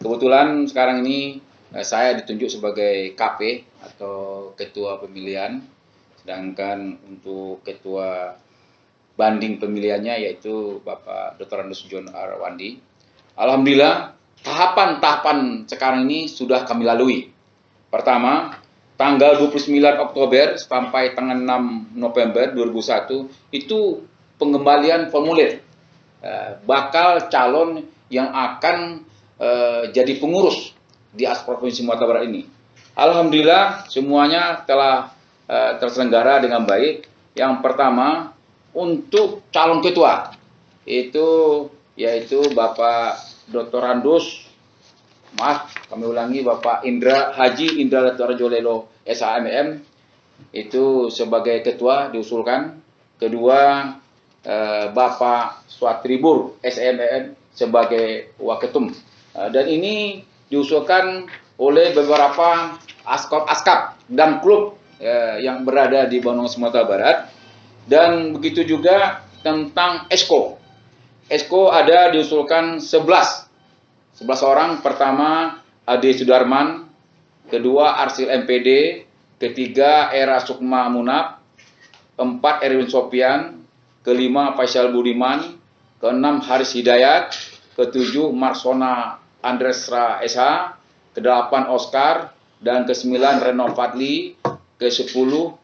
Kebetulan sekarang ini saya ditunjuk sebagai KP atau Ketua Pemilihan, sedangkan untuk Ketua Banding pemilihannya yaitu Bapak Dr. Andus John R. Wandi. Alhamdulillah, tahapan-tahapan sekarang ini sudah kami lalui. Pertama, tanggal 29 Oktober sampai tanggal 6 November 2001 itu pengembalian formulir bakal calon yang akan jadi pengurus di Asprov Provinsi Sumatera Barat ini. Alhamdulillah semuanya telah terselenggara dengan baik. Yang pertama untuk calon ketua yaitu Bapak Dr. Andus, kami ulangi, Bapak Haji Indra Datorajolelo SHMM itu sebagai ketua diusulkan. Kedua Bapak Swatribur SMN sebagai waketum. Dan ini diusulkan oleh beberapa askap dan klub yang berada di Bandung Sumatera Barat. Dan begitu juga tentang Esko. Esko ada diusulkan 11 orang. Pertama Ade Sudarman, kedua Arsil MPD, ketiga Era Sukma Munab, keempat Erwin Sopian, kelima Faisal Budiman, keenam Haris Hidayat, ketujuh Marsona Andresra SH, kedelapan Oscar, dan kesembilan Reno Fadli, ke-10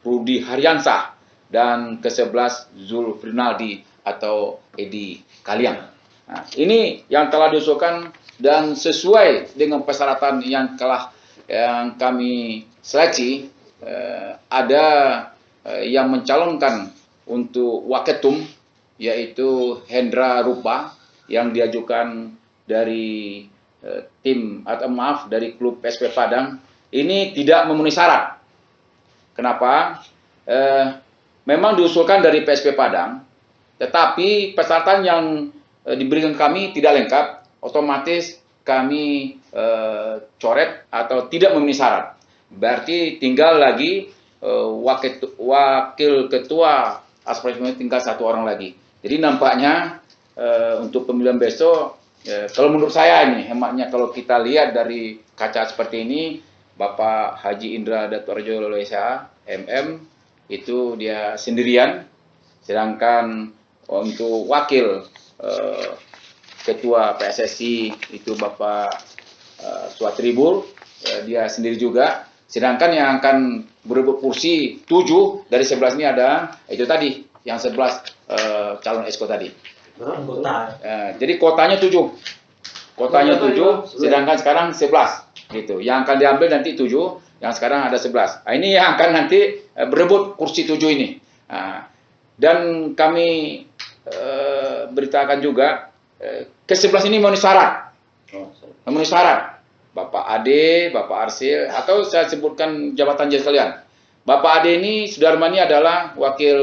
Rudi Haryansah, dan ke-11 Zulfrinaldi atau Edi Kaliang. Nah, ini yang telah diusulkan dan sesuai dengan persyaratan yang kami seleksi. Ada yang mencalonkan untuk waketum yaitu Hendra Rupa yang diajukan dari dari klub PSP Padang. Ini tidak memenuhi syarat. Kenapa? Memang diusulkan dari PSP Padang, tetapi persyaratan yang diberikan kami tidak lengkap. Otomatis kami coret atau tidak memenuhi syarat. Berarti tinggal lagi wakil ketua Asprov tinggal 1 orang lagi. Jadi nampaknya untuk pemilihan besok, kalau menurut saya ini hematnya, kalau kita lihat dari kaca seperti ini, Bapak Haji Indra Datorjo Loloesa MM itu dia sendirian, sedangkan untuk wakil ketua PSSI itu Bapak Swatribur, dia sendiri juga. Sedangkan yang akan berebut kursi 7 dari 11 ini ada itu tadi yang 11 calon esko tadi. Jadi kotanya 7. Kotanya 7, sedangkan sekarang 11 gitu. Yang akan diambil nanti 7, yang sekarang ada 11. Nah, ini yang akan nanti berebut kursi 7 ini. Nah, dan kami beritakan juga ke-11 ini memenuhi syarat. Memenuhi syarat. Bapak Ade, Bapak Arsil, atau saya sebutkan jabatan sekalian. Bapak Ade ini Sudarmani adalah wakil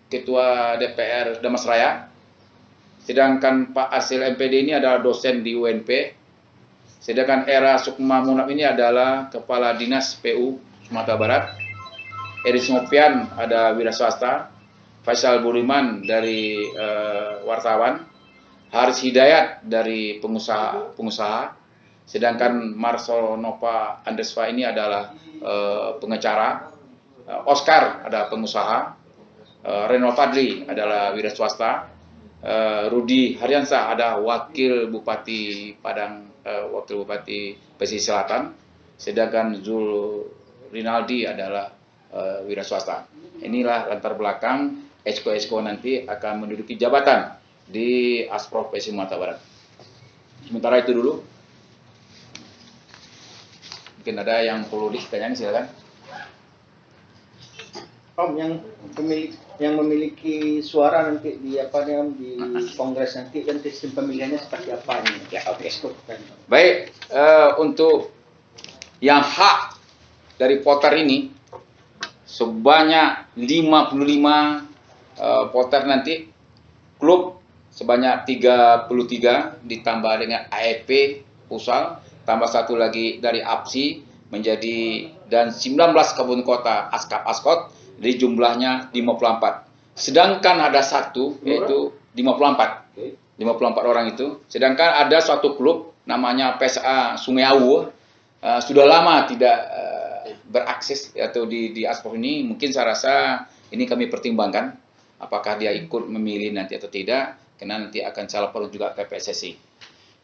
ketua DPR Damas Raya. Sedangkan Pak Arsil MPD ini adalah dosen di UNP. Sedangkan Era Sukma Munab ini adalah kepala dinas PU Sumatera Barat. Eri Sopian ada wira swasta. Faisal Budiman dari wartawan. Haris Hidayat dari pengusaha. Sedangkan Marcel Nova Andesva ini adalah pengacara. Oscar ada pengusaha. Reno Fadli adalah wira swasta. Rudi Haryansah ada wakil Bupati Padang, wakil Bupati Pesisir Selatan. Sedangkan Zul Rinaldi adalah wira swasta. Inilah latar belakang esko-esko nanti akan menduduki jabatan di Asprov PSI Sumatera Barat. Sementara itu dulu. Mungkin ada yang perlu ditanyakan, silakan. Om, yang memiliki suara nanti di kongres nanti, dan sistem pemilihannya seperti apa ini? Ya, oke. Baik, untuk yang hak dari voter ini sebanyak 55 voter nanti, klub sebanyak 33 ditambah dengan AFP Pusal, tambah 1 lagi dari APSI menjadi, dan 19 kabupaten kota askap-askot, jadi jumlahnya 54. Sedangkan ada 1 yaitu 54 orang itu. Sedangkan ada suatu klub namanya PSA Sungai Awu sudah lama tidak berakses atau di Asprof ini. Mungkin saya rasa ini kami pertimbangkan apakah dia ikut memilih nanti atau tidak, karena nanti akan calon juga ke PSSI.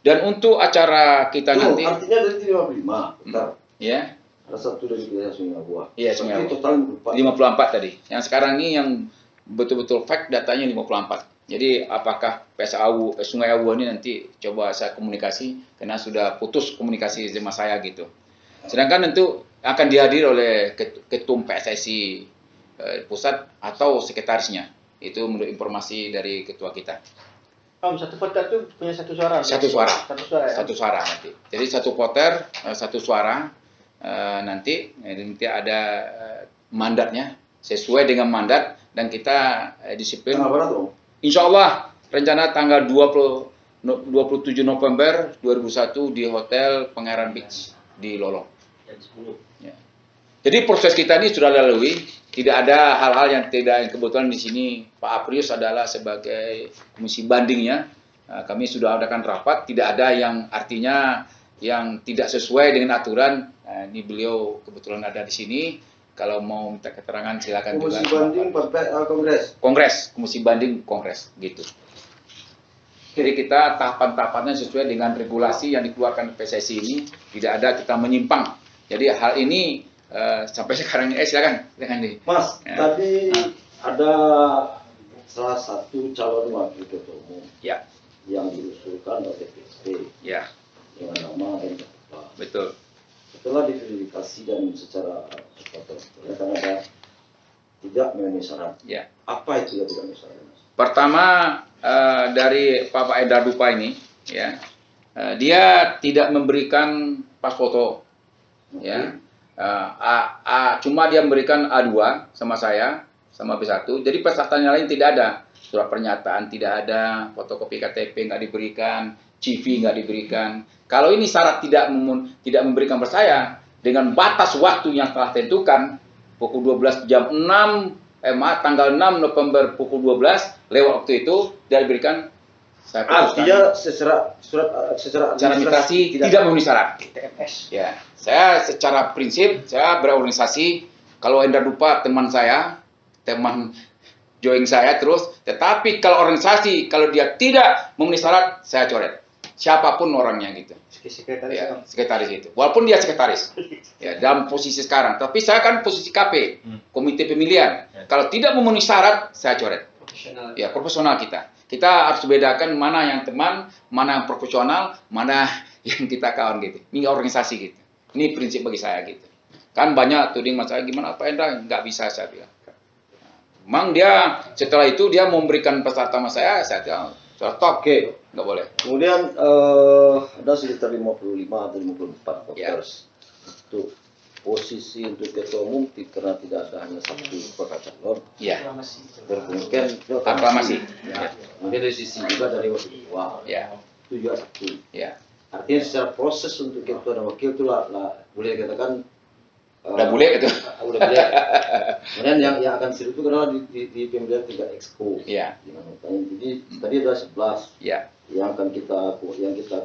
Dan untuk acara kita nanti artinya dari 55 bentar. Ya. Ada satu dari PSA Sungai Awu. Iya, Sungai Awu. Total 54 tadi. Yang sekarang ini yang betul-betul fact datanya 54. Jadi apakah PSA Sungai Awu ini nanti coba saya komunikasi, karena sudah putus komunikasi sama saya gitu. Sedangkan tentu akan dihadiri oleh ketum PSSI pusat atau sekretarisnya. Itu menurut informasi dari ketua kita. Satu voter itu punya satu suara. Satu suara. Satu suara. Ya? Satu suara nanti. Jadi satu voter satu suara nanti ada mandatnya sesuai dengan mandat, dan kita disiplin. Insya Allah rencana tanggal 27 November 2001 di Hotel Pangeran Beach di Lolong. Ya. Jadi proses kita ini sudah lalui, tidak ada hal-hal yang tidak kebetulan di sini. Pak Aprius adalah sebagai komisi bandingnya. Kami sudah adakan rapat, tidak ada yang artinya yang tidak sesuai dengan aturan. Ini beliau kebetulan ada di sini. Kalau mau minta keterangan silakan juga. Komisi banding kongres. Komisi banding kongres gitu. Jadi kita tahapan-tahapannya sesuai dengan regulasi yang dikeluarkan PSSI ini, tidak ada kita menyimpang. Jadi hal ini sampai sekarang ini silakan nih. Mas, ya. Tadi ada salah satu calon wakil ketua umum yang diusulkan oleh PSP dengan nama Hendra Dupa. Betul. Setelah diverifikasi dan secara cepat ternyata ada tidak memenuhi syarat. Apa itu yang tidak memenuhi syarat? Pertama dari Pak Hendra Dupa ini, dia tidak memberikan pas foto, cuma dia memberikan A2 sama saya, sama B1. Jadi pesertanya lain tidak ada, surat pernyataan tidak ada, fotokopi KTP nggak diberikan, CV nggak diberikan. Kalau ini syarat tidak memberikan per saya dengan batas waktu yang telah tentukan pukul 12 jam 6 tanggal 6 November pukul 12 lewat waktu itu dia diberikan. Saya artinya secara administrasi tidak memenuhi syarat. Ya, saya secara prinsip saya berorganisasi. Kalau Hendra Dupa teman saya, teman join saya terus. Tetapi kalau organisasi kalau dia tidak memenuhi syarat, saya coret. Siapapun orangnya gitu. Sekretaris itu. Walaupun dia sekretaris. Ya, dalam posisi sekarang. Tapi saya kan posisi KP, komite pemilihan. Kalau tidak memenuhi syarat, saya coret. Profesional kita. Kita harus bedakan mana yang teman, mana yang profesional, mana yang kita kawan gitu. Ini organisasi gitu. Ini prinsip bagi saya gitu. Kan banyak tuding masalah gimana Pak Hendra, nggak bisa saya bilang. Memang dia setelah itu dia memberikan peserta sama saya bilang, stop, nggak boleh. Kemudian ada sekitar 55 atau 54 voters. Untuk posisi untuk ketua umum karena tidak ada hanya satu bakal calon. Berkemungkinan aklamasi. Kemudian dari sisi juga dari wakil ketua. Itu juga satu. Artinya secara proses untuk ketua dan wakil itu lah boleh dikatakan udah boleh gitu. Udah boleh. Kemudian yang akan seru itu karena di pemilihan tingkat exco. Jadi tadi ada 11. Yang kita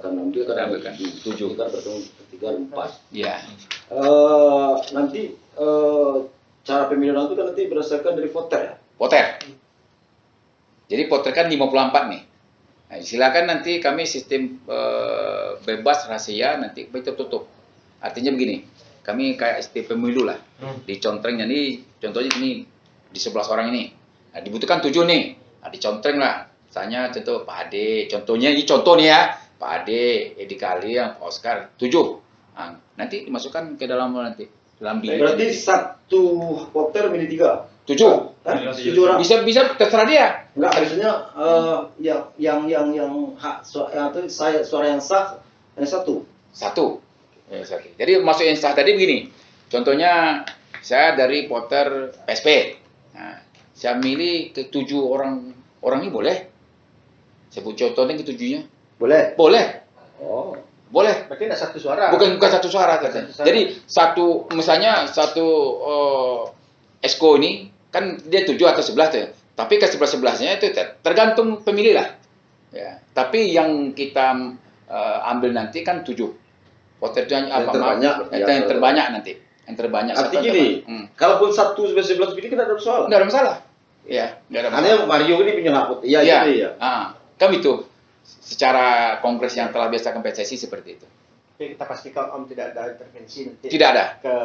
akan ambil kan 7 kan bertemu 3 4. Nanti cara pemilihan itu kan nanti berdasarkan dari voter ya. Voter. Jadi voter kan 54 nih. Nah, silakan nanti kami sistem bebas rahasia nanti itu tutup. Artinya begini, kami kayak sistem pemilu lah. Dicontrengnya nih, contohnya ini di 11 orang ini. Nah, dibutuhkan 7 nih. Nah, dicontreng lah. Misalnya contoh Pak Ade, contohnya ini contoh nih ya. Pak Ade, Edi Kaliang, Pak Oscar, 7. Nah, nanti dimasukkan ke dalam bilik. Berarti satu voter milih 3. 7. 7 orang. Bisa terserah dia. Enggak, maksudnya yang hak suara yang sah hanya satu. Satu. Jadi maksud yang sah tadi begini. Contohnya saya dari voter PSP. Nah, saya milih ke 7 orang ini boleh. Sebut contohnya ke 7-nya. Boleh. Boleh. Berarti tidak satu suara. Bukan satu suara katanya. Jadi misalnya satu esko ini kan dia 7 atau 11 tuh. Tapi ke 11-11-nya itu tergantung pemilih lah. Tapi yang kita ambil nanti kan 7. Potensinya Yang apa? terbanyak, Yang terbanyak nanti. Yang terbanyak. Artinya gini, kalaupun 1/11 pilih kan ada masalah. Nggak ada masalah. Iya, nggak ada masalah. Hanya Mario ini punya hak. Iya, gitu ya. Kan itu. Secara kongres yang telah biasakan PSSI seperti itu. Jadi kita pastikan Om tidak ada intervensi nanti. Tidak ada. Ke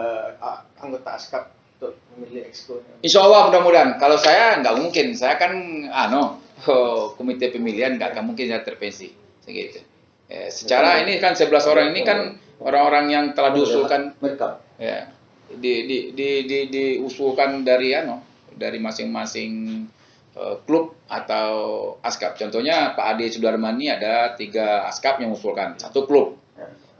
anggota ASKAP untuk memilih exco. Insya Allah mudah-mudahan. Kalau saya nggak mungkin. Saya kan komite pemilihan nggak akan mungkin intervensi. Segitu. Secara ini kan 11 orang ini kan orang-orang yang telah diusulkan. Ya, diusulkan dari masing-masing klub atau ASKAP. Contohnya Pak Ade Sudarmani ada 3 ASKAP yang mengusulkan 1 klub.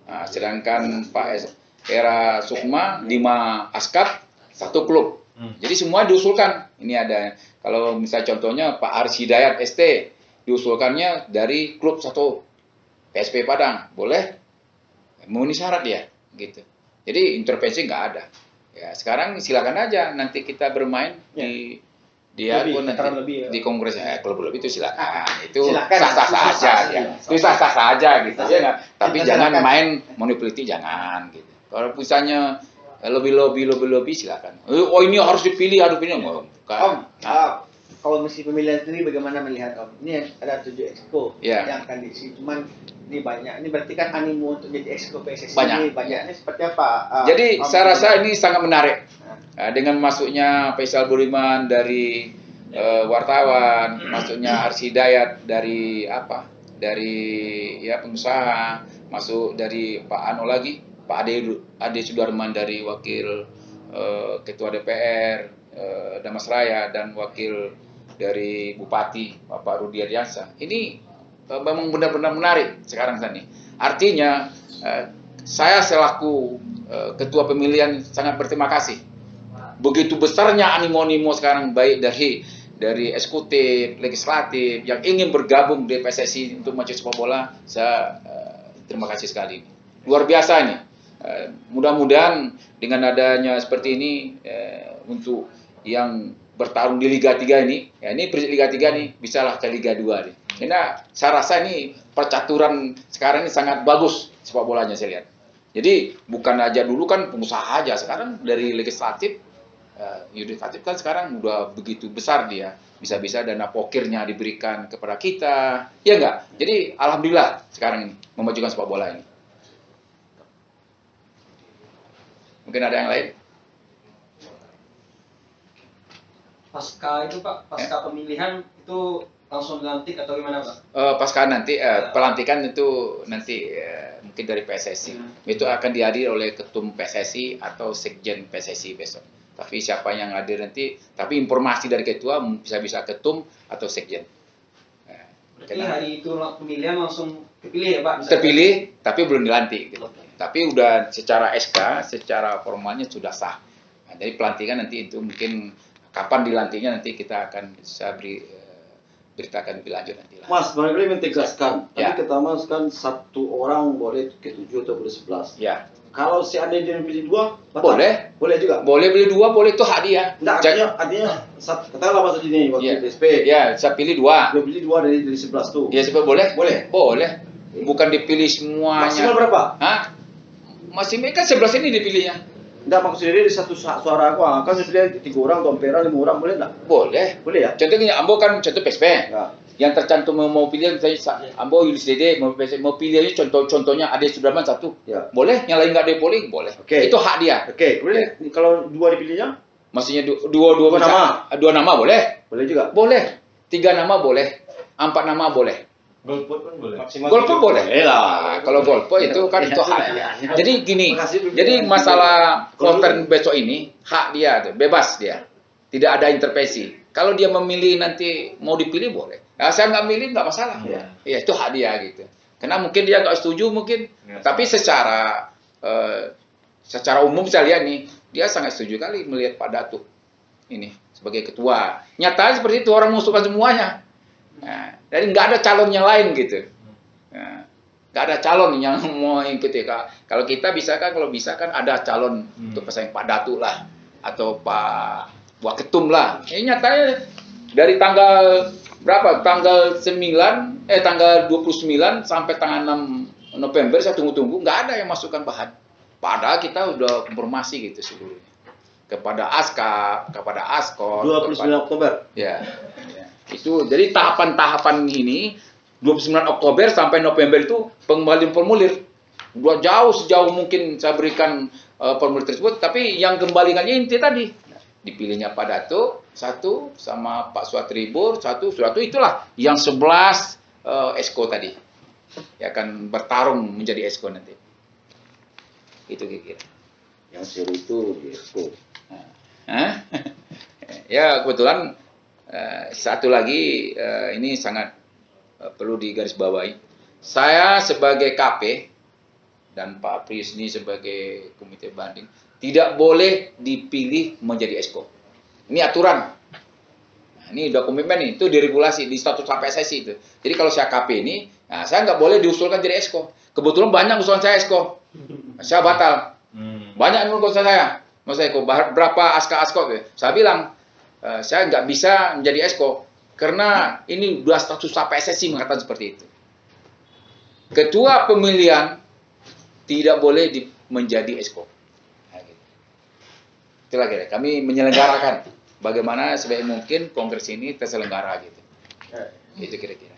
Nah, sedangkan Pak Era Sukma 5 ASKAP 1 klub. Jadi semua diusulkan. Ini ada kalau misalnya contohnya Pak Aris Hidayat ST diusulkannya dari klub 1 PSP Padang. Boleh memenuhi syarat dia gitu. Jadi intervensi nggak ada. Ya, sekarang silakan aja nanti kita bermain di di kongres kalau lebih itu silakan. Itu sah-sah saja ya. Itu sah-sah saja gitu ya. Tapi jangan main monopoli jangan gitu. Kalau misalnya lobby silakan. Oh ini harus dipilih, bukan. Kalau misi pemilihan sendiri bagaimana melihat Om? Ini ada 7 exco yang akan diisi, cuman ini banyak. Ini berarti kan animo untuk jadi exco PSSI ini banyak. Ini seperti apa? Jadi saya rasa ini sangat menarik. Dengan masuknya Faisal Budiman dari wartawan, masuknya Aris Hidayat dari pengusaha, masuk dari Pak Pak Ade Sudarman dari wakil ketua DPR Damasraya dan wakil dari Bupati Bapak Rudi Ardiansa. Ini memang benar-benar menarik sekarang ini. Artinya saya selaku ketua pemilihan sangat berterima kasih. Begitu besarnya animo-animo sekarang baik dari eksekutif, legislatif yang ingin bergabung di PSSI untuk maju sepak bola. Saya terima kasih sekali. Luar biasa ini. Mudah-mudahan dengan adanya seperti ini untuk yang bertarung di Liga 3 ini, ini Liga 3 nih, bisalah ke Liga 2 nih. Karena saya rasa ini percaturan sekarang ini sangat bagus sepak bolanya saya lihat. Jadi bukan aja dulu kan pengusaha aja, sekarang dari legislatif, yudikatif kan sekarang udah begitu besar dia. Bisa-bisa dana pokirnya diberikan kepada kita, ya enggak? Jadi alhamdulillah sekarang ini memajukan sepak bola ini. Mungkin ada yang lain? Pasca itu Pak, pasca pemilihan itu langsung dilantik atau gimana Pak? Pasca nanti pelantikan itu nanti mungkin dari PSSI. Itu akan dihadiri oleh ketum PSSI atau sekjen PSSI besok. Tapi siapa yang hadir nanti, tapi informasi dari ketua bisa ketum atau sekjen. Berarti hari itu pemilihan langsung terpilih ya Pak? Terpilih, tapi belum dilantik. Gitu. Tapi udah secara SK, secara formalnya sudah sah. Nah, jadi pelantikan nanti itu mungkin kapan dilantiknya nanti kita akan bisa beritakan lebih lanjut nanti lah. Mas, barangkali mentegaskan. Tadi kita mas kan 1 orang boleh ke 7 atau boleh 11. Ya. Kalau seandainya dia pilih 2, boleh. Boleh juga. Boleh pilih 2, boleh itu hak dia. Nah, artinya katakanlah mas ini waktu PSP. Ya, saya pilih 2. Dia pilih 2 dari 11 tuh. Ya, boleh? Boleh. Boleh. Bukan dipilih semuanya. Maksimal berapa? Hah? Maksimal kan 11 ini dipilihnya. Enggak, maksudnya di satu suara aku kan sudah 3 orang, Tompera 5 orang, boleh enggak? Boleh. Boleh ya? Contohnya Ambo kan contoh PSP. Ya. Yang tercantum mau pilih misalnya Ambo Yulis Dede mau pilihnya contohnya Ade Sudarman 1. Ya. Boleh, yang lain enggak ada polling, boleh. Okay. Itu hak dia. Oke, boleh. Kalau 2 dipilihnya? Maksudnya dua nama. 2 nama boleh? Boleh juga. Boleh. 3 nama boleh. 4 nama boleh. Golput pun boleh. Golput boleh. Lah, kalau golput itu kan itu hak. Jadi gini. Jadi masalah voter besok ini hak dia, bebas dia. Tidak ada intervensi. Kalau dia memilih nanti mau dipilih boleh. Nah, saya nggak milih nggak masalah. Ya itu hak dia gitu. Karena mungkin dia nggak setuju mungkin. Tapi secara umum saya lihat nih dia sangat setuju kali melihat Pak Datuk ini sebagai ketua. Nyatanya seperti itu orang mengusulkan semuanya. Nah, jadi nggak ada calonnya lain gitu. Nah, nggak ada calon yang mau ikuti. Kalau kita bisa kan, ada calon untuk pesaing Pak Datuk lah atau Pak Waketum lah. Ini nyatanya dari tanggal berapa? Tanggal 29 sampai tanggal 6 November saya tunggu-tunggu, nggak ada yang masukkan bahan. Padahal kita udah konfirmasi gitu seluruhnya. Kepada ASKAP, kepada ASKOR. 29 Oktober? Ya. Itu, jadi tahapan-tahapan ini, 29 Oktober sampai November itu pengembalian formulir. Sejauh mungkin saya berikan formulir tersebut, tapi yang kembalikannya inti tadi. Dipilihnya Pak Dato, satu, sama Pak Suatribur, satu, itulah yang 11 esko tadi. Ya akan bertarung menjadi esko nanti. Itu kira-kira. Yang seru itu di esko. Ya kebetulan satu lagi ini sangat perlu digarisbawahi. Saya sebagai KP dan Pak Prius ini sebagai komite banding tidak boleh dipilih menjadi esko. Ini aturan. Ini udah komitmen nih, itu diregulasi di status PSSI itu. Jadi kalau saya KP ini, saya nggak boleh diusulkan jadi esko. Kebetulan banyak usulan saya esko, saya batal. Banyak yang usulan saya, berapa asko. Saya bilang, saya nggak bisa menjadi esko karena ini udah status PSSI mengatakan seperti itu. Ketua pemilihan tidak boleh menjadi esko. Nah, gitu. Itulah kira kami menyelenggarakan. Bagaimana sebaik mungkin kongres ini terselenggara gitu. Itu kira-kira.